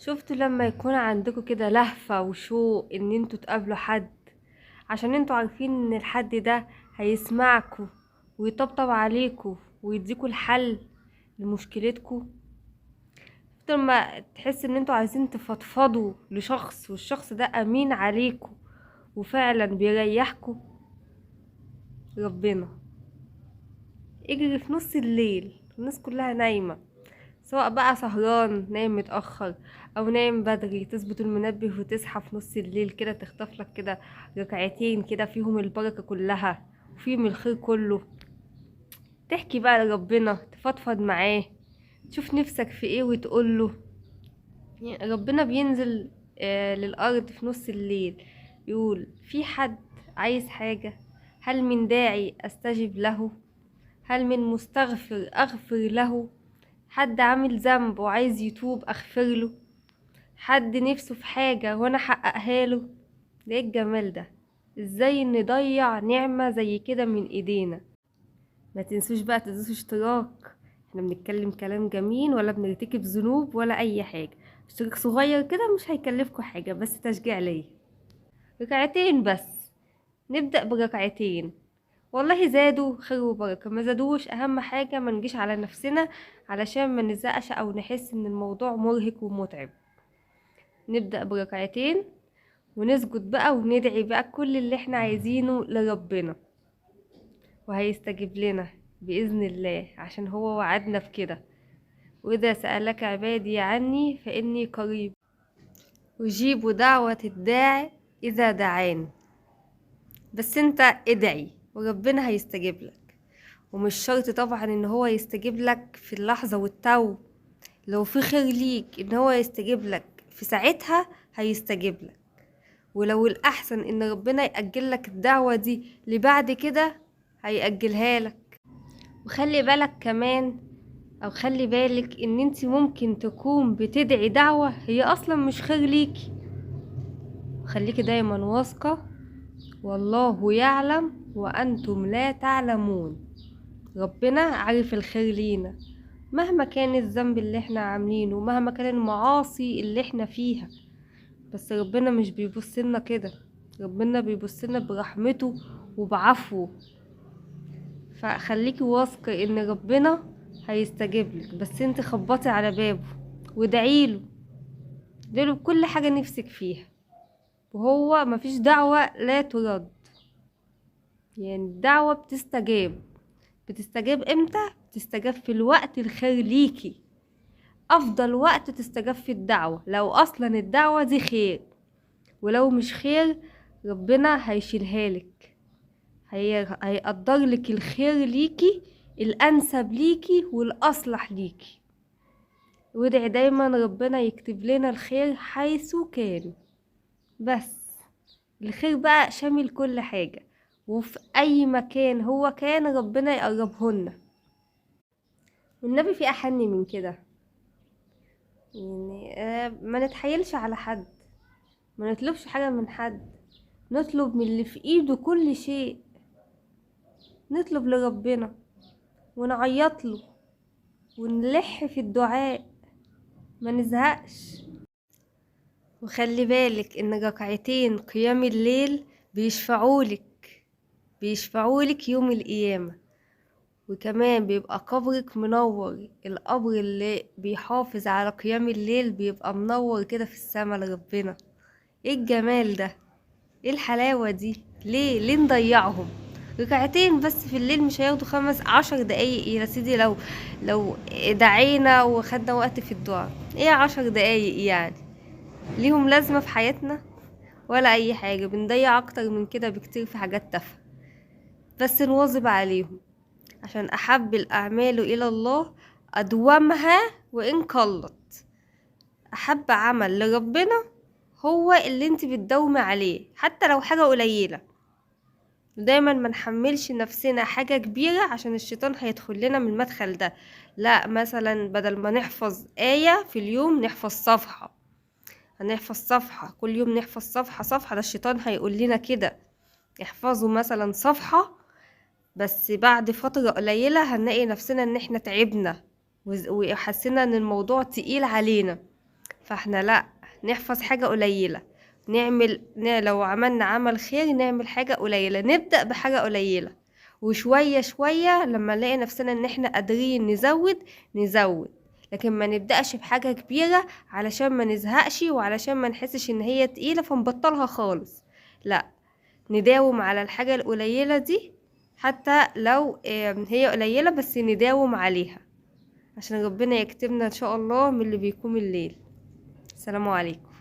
شفتوا لما يكون عندكم كده لهفة وشوق ان انتوا تقابلوا حد، عشان انتوا عارفين ان الحد ده هيسمعكوا ويطبطب عليكوا ويديكوا الحل لمشكلتكوا. شفتوا لما تحس ان انتوا عايزين تفضفضوا لشخص والشخص ده امين عليكوا وفعلا بيريحكوا؟ ربنا اجري في نص الليل الناس كلها نايمة، سواء بقى سهران نايم متأخر أو نايم بدري، تظبط المنبه وتصحى في نص الليل كده، تخطف لك كده ركعتين كده فيهم البركة كلها وفيهم الخير كله. تحكي بقى لربنا، تفضفض معاه، تشوف نفسك في ايه وتقوله. يعني ربنا بينزل للأرض في نص الليل يقول في حد عايز حاجة؟ هل من داعي أستجب له؟ هل من مستغفر أغفر له؟ حد عامل ذنب وعايز يتوب أغفر له؟ حد نفسه في حاجة وانا احققها له؟ ده ايه الجمال ده؟ ازاي نضيع نعمة زي كده من ايدينا؟ ما تنسوش بقى تدوسوا اشتراك، احنا بنتكلم كلام جميل ولا بنرتكب ذنوب ولا اي حاجة. اشتراك صغير كده مش هيكلفكوا حاجة، بس تشجيع ليا. ركعتين بس، نبدأ بركعتين، والله زادوا خير وبركة، ما زادوش اهم حاجة ما نجيش على نفسنا علشان ما نزقش او نحس ان الموضوع مرهق ومتعب. نبدأ بركعتين ونسجد بقى وندعي بقى كل اللي احنا عايزينه لربنا، وهيستجيب لنا بإذن الله عشان هو وعدنا في كده. وإذا سألك عبادي عني فإني قريب أجيب دعوة الداعي إذا دعاني. بس انت ادعي وربنا هيستجيب لك، ومش شرط طبعا ان هو يستجيب لك في اللحظة والتو. لو في خير ليك ان هو يستجيب لك في ساعتها هيستجيب لك، ولو الأحسن إن ربنا يأجل لك الدعوة دي لبعد كده هيأجلها لك. وخلي بالك كمان، أو خلي بالك إن انت ممكن تكون بتدعي دعوة هي أصلا مش خير ليكي. خليكي دايما واثقة، والله يعلم وأنتم لا تعلمون. ربنا عارف الخير لينا مهما كان الذنب اللي احنا عاملينه، مهما كان المعاصي اللي احنا فيها. بس ربنا مش بيبصلنا كده، ربنا بيبصلنا برحمته وبعفوه. فخليكي واثقة ان ربنا هيستجيب لك، بس انت خبطي على بابه وادعيله، ادعيله بكل حاجة نفسك فيها، وهو مفيش دعوة لا ترد. يعني الدعوة بتستجاب. بتستجاب امتى؟ بتستجاب في الوقت الخير ليكي. افضل وقت تستجاب في الدعوة لو اصلا الدعوة دي خير، ولو مش خير ربنا هيشيلها لك، هيقدر لك الخير ليكي الانسب ليكي والاصلح ليكي. وادعي دايما ربنا يكتب لنا الخير حيث كان. بس الخير بقى شامل كل حاجة، وفي اي مكان هو كان ربنا يقربهن. والنبي في احن من كده. يعني ما نتحايلش على حد، ما نطلبش حاجة من حد، نطلب من اللي في ايده كل شيء. نطلب لربنا ونعيط له ونلح في الدعاء، ما نزهقش. وخلي بالك ان ركعتين قيام الليل بيشفعولك يوم القيامة. وكمان بيبقى قبرك منور، القبر اللي بيحافظ على قيام الليل بيبقى منور كده في السما لربنا. ايه الجمال ده؟ ايه الحلاوة دي؟ ليه نضيعهم؟ ركعتين بس في الليل مش هياخدوا 15 دقايق يا سيدي. لو دعينا وخدنا وقت في الدعاء، ايه 10 دقايق يعني؟ ليهم لازمة في حياتنا ولا اي حاجة؟ بنضيع اكتر من كده بكتير في حاجات تافهة. بس نواظب عليهم، عشان احب الاعمال الى الله ادومها وان قلت. احب عمل لربنا هو اللي انت بتدومي عليه حتى لو حاجة قليلة. دايما ما نحملش نفسنا حاجة كبيرة عشان الشيطان هيدخل لنا من المدخل ده. لا، مثلا بدل ما نحفظ آية في اليوم نحفظ صفحة، هنحفظ صفحة كل يوم، نحفظ صفحة. ده الشيطان هيقول لنا كده. احفظوا مثلا صفحة، بس بعد فترة قليلة هنلاقي نفسنا ان احنا تعبنا وحسينا ان الموضوع تقيل علينا. فاحنا لا، نحفظ حاجة قليلة، لو عملنا عمل خير نعمل حاجة قليلة، نبدأ بحاجة قليلة، وشوية شوية لما نلاقي نفسنا ان احنا قادرين نزود. لكن ما نبدأش بحاجة كبيرة علشان ما نزهقش، وعلشان ما نحسش ان هي تقيلة فنبطلها خالص. لا، نداوم على الحاجة القليلة دي، حتى لو هي قليلة بس نداوم عليها، عشان ربنا يكتبنا ان شاء الله من اللي بيقوم الليل. السلام عليكم.